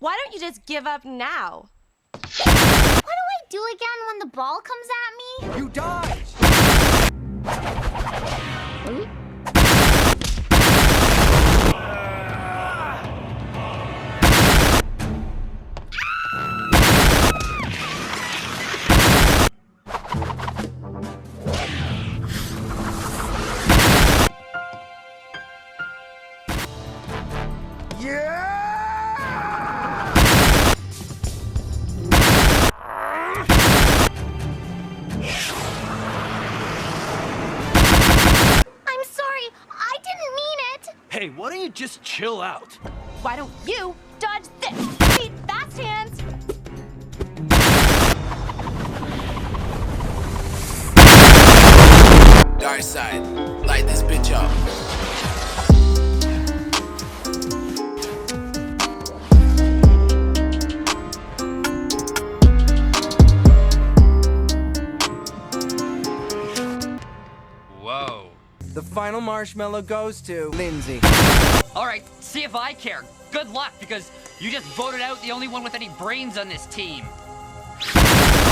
Why don't you just give up now? What do I do again when the ball comes at me? You dodge! Hey, why don't you just chill out? Why don't you dodge this? Wait, fast hands! Dark side, light this bitch up. Whoa. The final marshmallow goes to Lindsay. Alright, see if I care. Good luck, because you just voted out the only one with any brains on this team.